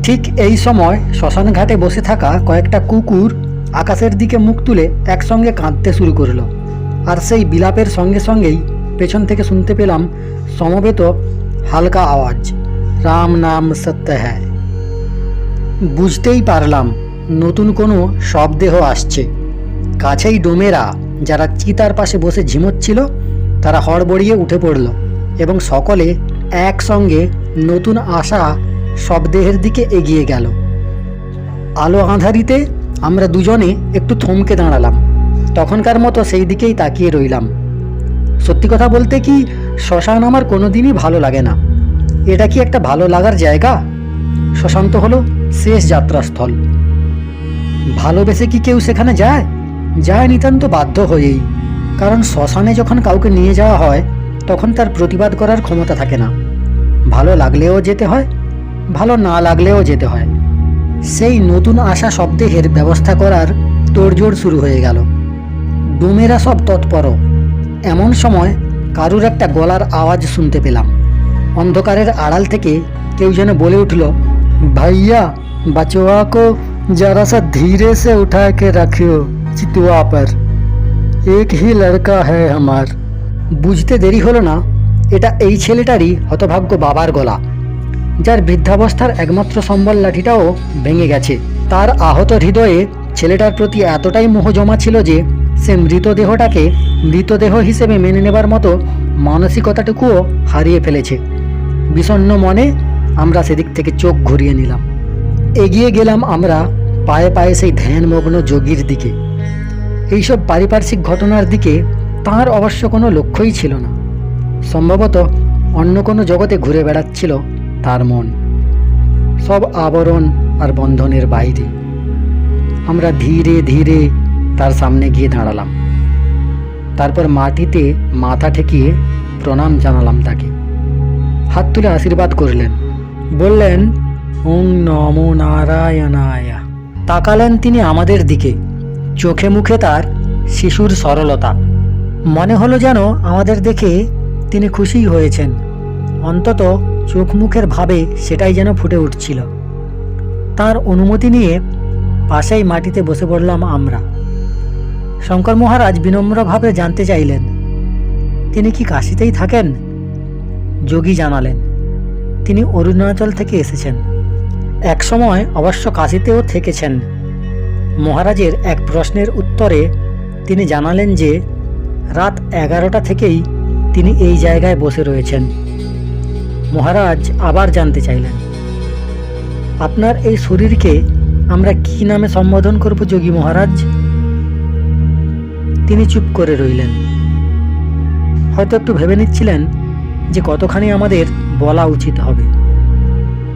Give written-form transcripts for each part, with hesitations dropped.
ঠিক এই সময় শ্মশান ঘাটে বসে থাকা কয়েকটা কুকুর আকাশের দিকে মুখ তুলে একসঙ্গে কাঁদতে শুরু করলো। আর সেই বিলাপের সঙ্গে সঙ্গেই পেছন থেকে শুনতে পেলাম সমবেত হালকা আওয়াজ, রাম নাম সত্য হ্যায়। বুঝতেই পারলাম নতুন কোনো শবদেহ আসছে। কাছেই ডোমেরা যারা চিতার পাশে বসে ঝিমোচ্ছিল তারা হড়বড়িয়ে উঠে পড়ল এবং সকলে একসঙ্গে নতুন আসা শবদেহের দিকে এগিয়ে গেল। আলো আঁধারিতে আমরা দুজনে একটু থমকে দাঁড়ালাম। তখনকার মতো সেই দিকেই তাকিয়ে রইলাম। সত্যি কথা বলতে কি, শ্মশান আমার কোনোদিনই ভালো লাগে না। এটা কি একটা ভালো লাগার জায়গা? শ্মশান তো হলো শেষ যাত্রাস্থল। ভালোবেসে কি কেউ সেখানে যায়? যায় নিতান্ত বাধ্য হয়েই। কারণ শ্মশানে যখন কাউকে নিয়ে যাওয়া হয় তখন তার প্রতিবাদ করার ক্ষমতা থাকে না। ভালো লাগলেও যেতে হয়, ভালো না লাগলেও যেতে হয়। সেই নতুন আসা শবদেহের ব্যবস্থা করার তোড়জোড় শুরু হয়ে গেল। ডোমেরা সব তৎপর। এমন সময় কারুর একটা গলার আওয়াজ শুনতে পেলাম। অন্ধকারের আড়াল থেকে কেউ যেন বলে উঠল, ভাইয়া बचवा को जरा सा धीरे से उठा के रखियो चितवा पर, एक ही लड़का है हमार। বুঝতে দেরি হলো না, এটা এই ছেলেটারই হতভাগ্য বাবার গলা, যার বৃদ্ধাবস্থার একমাত্র সম্বল লাঠিটাও ভেঙে গেছে। তার আহত হৃদয়ে ছেলেটার প্রতি এতটাই মোহ জমা ছিল যে সে মৃতদেহটাকে মৃতদেহ হিসেবে মেনে নেবার মতো মানসিকতাটুকুও হারিয়ে ফেলেছে। বিষণ্ণ মনে আমরা সেদিক থেকে চোখ ঘুরিয়ে নিলাম। এগিয়ে গেলাম আমরা পায়ে পায়ে সেই ধ্যানমগ্ন যোগীর দিকে। এইসব পারিপার্শ্বিক ঘটনার দিকে তাঁর অবশ্য কোনো লক্ষ্যই ছিল না। সম্ভবত অন্য কোনো জগতে ঘুরে বেড়াচ্ছিল তার মন, সব আবরণ আর বন্ধনের বাইরে। আমরা ধীরে ধীরে তার সামনে গিয়ে দাঁড়ালাম। তারপর মাটিতে মাথা ঠেকিয়ে প্রণাম জানালাম তাকে। হাত তুলে আশীর্বাদ করলেন, বললেন, ওং নমো নারায়ণায়। তাকালেন তিনি আমাদের দিকে। চোখে মুখে তার শিশুর সরলতা। মনে হলো যেন আমাদের দেখে তিনি খুশিই হয়েছেন। অন্তত চোখ মুখের ভাবে সেটাই যেন ফুটে উঠছিল। তার অনুমতি নিয়ে পাশেই মাটিতে বসে পড়লাম আমরা। শঙ্কর মহারাজ বিনম্রভাবে জানতে চাইলেন, তিনি কি কাশীতেই থাকেন? যোগী জানালেন, তিনি অরুণাচল থেকে এসেছেন। একসময় অবশ্য কাশীতেও থেকেছেন। মহারাজের এক প্রশ্নের উত্তরে তিনি জানালেন যে রাত 11টা থেকেই তিনি এই জায়গায় বসে রয়েছেন। মহারাজ আবার জানতে চাইলেন, আপনার এই শরীরকে আমরা কি নামে সম্বোধন করব যোগী মহারাজ? তিনি চুপ করে রইলেন। হয়তো একটু ভেবে নিচ্ছিলেন যে কতখানি আমাদের বলা উচিত হবে।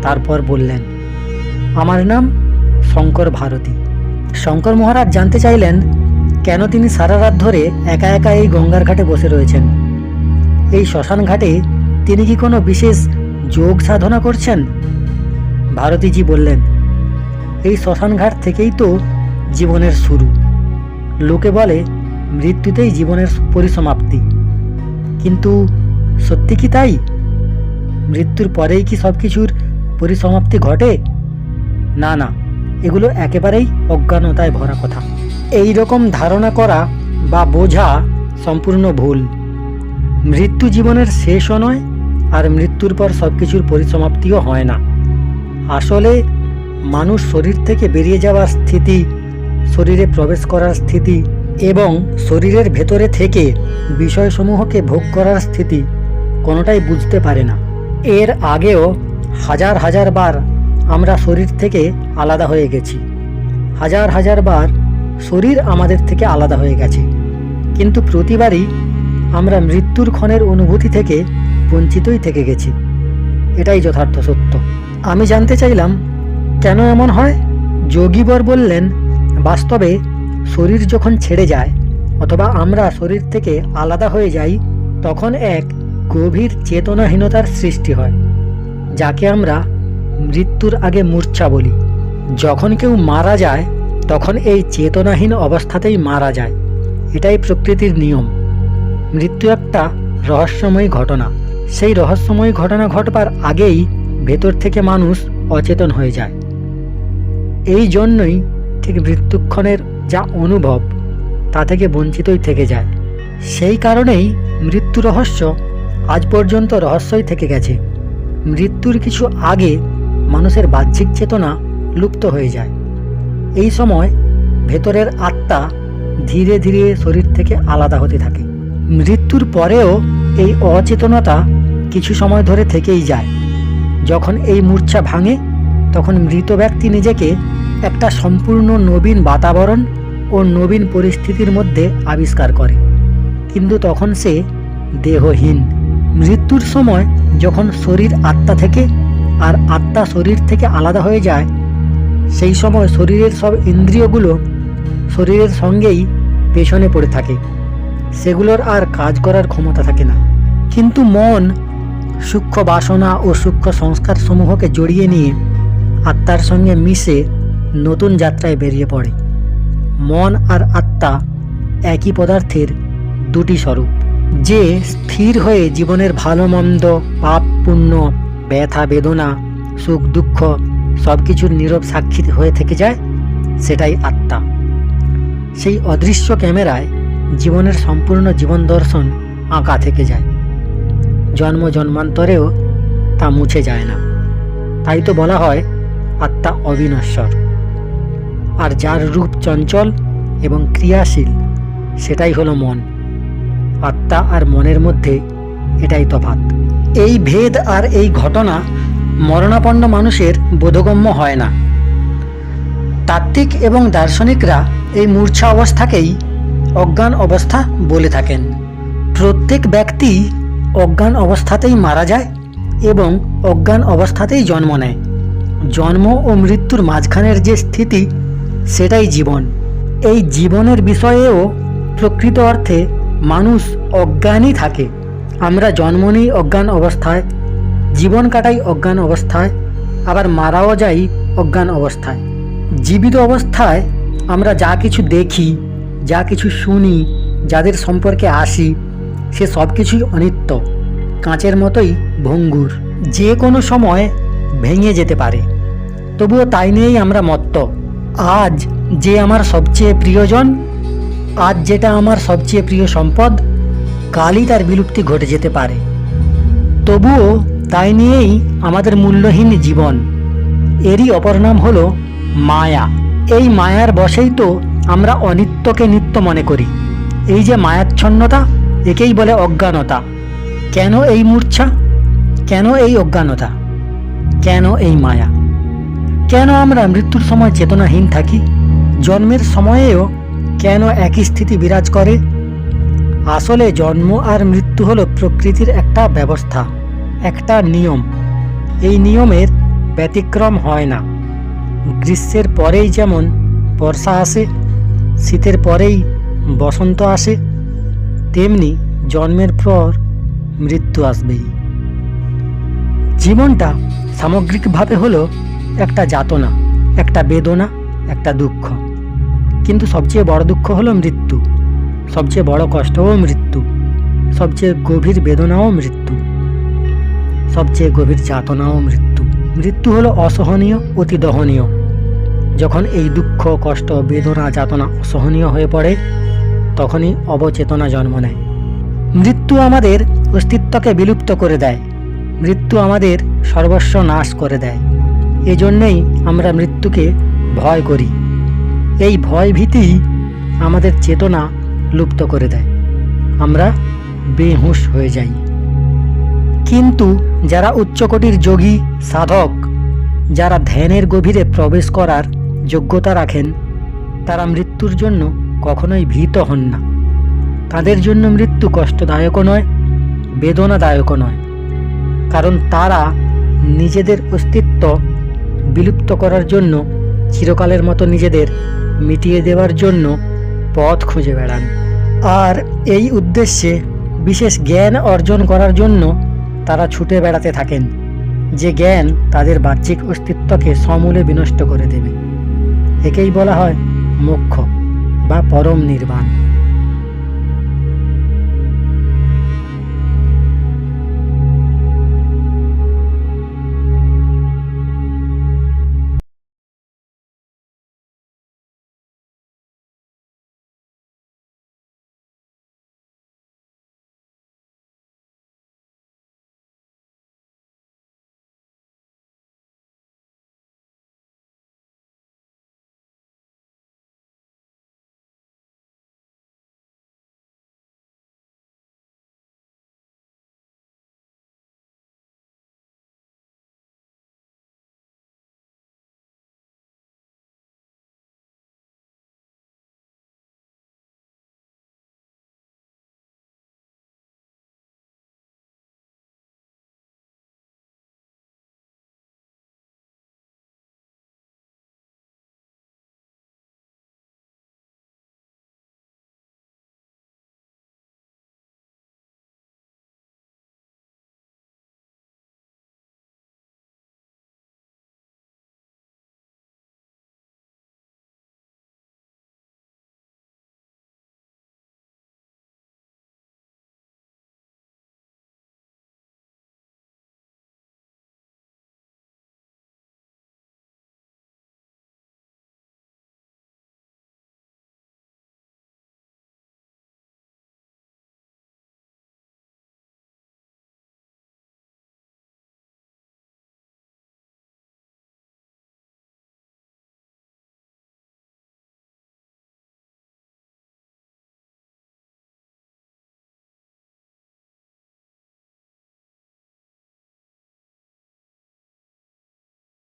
তারপর বললেন, আমার নাম শঙ্কর ভারতী। শঙ্কর মহারাজ জানতে চাইলেন, কেন তিনি সারা রাত ধরে একা একা এই গঙ্গার ঘাটে বসে রয়েছেন? এই শ্মশান ঘাটে তিনি কি কোনো বিশেষ যোগ সাধনা করছেন? ভারতীজি বললেন, এই শ্মশান ঘাট থেকেই তো জীবনের শুরু। লোকে বলে মৃত্যুতেই জীবনের পরিসমাপ্তি, কিন্তু সত্যি কি তাই? মৃত্যুর পরেই কি সব কিছুর পরিসমাপ্তি ঘটে? না না, এগুলো একেবারেই অজ্ঞানতায় ভরা কথা। এই রকম ধারণা করা বা বোঝা সম্পূর্ণ ভুল। মৃত্যু জীবনের শেষও নয়, আর মৃত্যুর পর সব কিছুর পরিসমাপ্তিও হয় না। আসলে মানুষ শরীর থেকে বেরিয়ে যাওয়ার স্থিতি, শরীরে প্রবেশ করার স্থিতি এবং শরীরের ভেতরে থেকে বিষয়সমূহকে ভোগ করার স্থিতি কোনোটাই বুঝতে পারে না। এর আগেও হাজার হাজার বার আমরা শরীর থেকে আলাদা হয়ে গেছি। হাজার হাজার বার শরীর আমাদের থেকে আলাদা হয়ে গেছে, কিন্তু প্রতিবারই আমরা মৃত্যুর ক্ষণের অনুভূতি থেকে বঞ্চিতই থেকে গেছি। এটাই যথার্থ সত্য। আমি জানতে চাইলাম, কেন এমন হয়? যোগীবর বললেন, বাস্তবে শরীর যখন ছেড়ে যায় অথবা আমরা শরীর থেকে আলাদা হয়ে যাই, তখন এক গভীর চেতনাহীনতার সৃষ্টি হয়, যাকে আমরা মৃত্যুর আগে মূর্ছা বলি। যখন কেউ মারা যায় তখন এই চেতনাহীন অবস্থাতেই মারা যায়। এটাই প্রকৃতির নিয়ম। মৃত্যু একটা রহস্যময়ী ঘটনা। সেই রহস্যময়ী ঘটনা ঘটবার আগেই ভেতর থেকে মানুষ অচেতন হয়ে যায়। এই জন্যই ঠিক মৃত্যুক্ষণের যা অনুভব তা থেকে বঞ্চিতই থেকে যায়। সেই কারণেই মৃত্যু রহস্য আজ পর্যন্ত রহস্যই থেকে গেছে। মৃত্যুর কিছু আগে মানুষের বাহ্যিক চেতনা লুপ্ত হয়ে যায়। এই সময় ভেতরের আত্মা ধীরে ধীরে শরীর থেকে আলাদা হতে থাকে। মৃত্যুর পরেও এই অচেতনতা কিছু সময় ধরে থেকেই যায়। যখন এই মূর্ছা ভাঙে তখন মৃত ব্যক্তি নিজেকে একটা সম্পূর্ণ নবীন বাতাবরণ ও নবীন পরিস্থিতির মধ্যে আবিষ্কার করে, কিন্তু তখন সে দেহহীন। মৃত্যুর সময় যখন শরীর আত্মা থেকে আর আত্মা শরীর থেকে আলাদা হয়ে যায়, সেই সময় শরীরের সব ইন্দ্রিয়গুলো শরীরের সঙ্গেই পেছনে পড়ে থাকে, সেগুলোর আর কাজ করার ক্ষমতা থাকে না। কিন্তু মন সূক্ষ্ম বাসনা ও সূক্ষ্ম সংস্কার সমূহকে জড়িয়ে নিয়ে আত্মার সঙ্গে মিশে নতুন যাত্রায় বেরিয়ে পড়ে। মন আর আত্মা একই পদার্থের দুটি স্বরূপ। যে স্থির হয়ে জীবনের ভালো মন্দ, পাপ পুণ্য, ব্যথা বেদনা, সুখ দুঃখ সব কিছুর নীরব সাক্ষী হয়ে থেকে যায়, সেটাই আত্মা। সেই অদৃশ্য ক্যামেরায় জীবনের সম্পূর্ণ জীবন দর্শন আঁকা থেকে যায়। জন্ম জন্মান্তরেও তা মুছে যায় না। তাই তো বলা হয় আত্মা অবিনশ্বর। আর যার রূপ চঞ্চল এবং ক্রিয়াশীল সেটাই হলো মন। আত্মা আর মনের মধ্যে এটাই তফাৎ। এই ভেদ আর এই ঘটনা মরণাপন্ন মানুষের বোধগম্য হয় না। তাত্ত্বিক এবং দার্শনিকরা এই মূর্ছা অবস্থাকেই অজ্ঞান অবস্থা বলে থাকেন। প্রত্যেক ব্যক্তি অজ্ঞান অবস্থাতেই মারা যায় এবং অজ্ঞান অবস্থাতেই জন্ম নেয়। জন্ম ও মৃত্যুর মাঝখানের যে স্থিতি, সেটাই জীবন। এই জীবনের বিষয়েও প্রকৃত অর্থে মানুষ অজ্ঞানই থাকে। আমরা জন্ম নিই অজ্ঞান অবস্থায়, জীবন কাটাই অজ্ঞান অবস্থায়, আবার মারাও যাই অজ্ঞান অবস্থায়। জীবিত অবস্থায় আমরা যা কিছু দেখি, যা কিছু শুনি, যাদের সম্পর্কে আসি, সে সব কিছুই অনিত্য, কাঁচের মতোই ভঙ্গুর, যে কোনো সময় ভেঙে যেতে পারে। তবুও তাই নিয়েই আমরা মত্ত। আজ যে আমার সবচেয়ে প্রিয়জন, আজ যেটা আমার সবচেয়ে প্রিয় সম্পদ, কালই তার বিলুপ্তি ঘটে যেতে পারে। তবুও তাই নিয়েই আমাদের মূল্যহীন জীবন। এরই অপর নাম হলো মায়া। এই মায়ার বশেই তো আমরা অনিত্যকে নিত্য মনে করি। এই যে মায়াচ্ছন্নতা, একেই বলে অজ্ঞানতা। কেন এই মূর্ছা? কেন এই অজ্ঞানতা? কেন এই মায়া? কেন আমরা মৃত্যুর সময় চেতনাহীন থাকি? জন্মের সময়েও কেন একই স্থিতি বিরাজ করে? আসলে জন্ম আর মৃত্যু হলো প্রকৃতির একটা ব্যবস্থা, একটা নিয়ম। এই নিয়মের ব্যতিক্রম হয় না। গ্রীষ্মের পরেই যেমন বর্ষা আসে, শীতের পরেই বসন্ত আসে, তেমনি জন্মের পর মৃত্যু আসবেই। জীবনটা সামগ্রিকভাবে হলো একটা যাতনা, একটা বেদনা, একটা দুঃখ। কিন্তু সবচেয়ে বড় দুঃখ হলো মৃত্যু, সবচেয়ে বড় কষ্টও মৃত্যু, সবচেয়ে গভীর বেদনাও মৃত্যু, সবচেয়ে গভীর যাতনাও মৃত্যু। মৃত্যু হলো অসহনীয়, অতি দহনীয়। যখন এই দুঃখ, কষ্ট, বেদনা, যাতনা অসহনীয় হয়ে পড়ে, তখনই অবচেতনা জন্ম নেয়। মৃত্যু আমাদের অস্তিত্বকে বিলুপ্ত করে দেয়। মৃত্যু আমাদের সর্বস্ব নাশ করে দেয়। এজন্যই আমরা মৃত্যুকে ভয় করি। এই ভয় ভীতি আমাদের চেতনা লুপ্ত করে দেয়। আমরা বেহুঁশ হয়ে যাই। কিন্তু যারা উচ্চকোটির যোগী, সাধক, যারা ধ্যানের গভীরে প্রবেশ করার যোগ্যতা রাখেন, তারা মৃত্যুর জন্য কখনোই ভীত হন না। তাদের জন্য মৃত্যু কষ্টদায়কও নয়, বেদনাদায়কও নয়, কারণ তারা নিজেদের অস্তিত্ব বিলুপ্ত করার জন্য, চিরকালের মতো নিজেদের মিটিয়ে দেওয়ার জন্য পথ খুঁজে বেড়ান। আর এই উদ্দেশ্যে বিশেষ জ্ঞান অর্জন করার জন্য তারা ছুটে বেড়াতে থাকেন, যে জ্ঞান তাদের বাহ্যিক অস্তিত্বকে সমূলে বিনষ্ট করে দেবে। একেই বলা হয় মোক্ষ বা পরম নির্বাণ।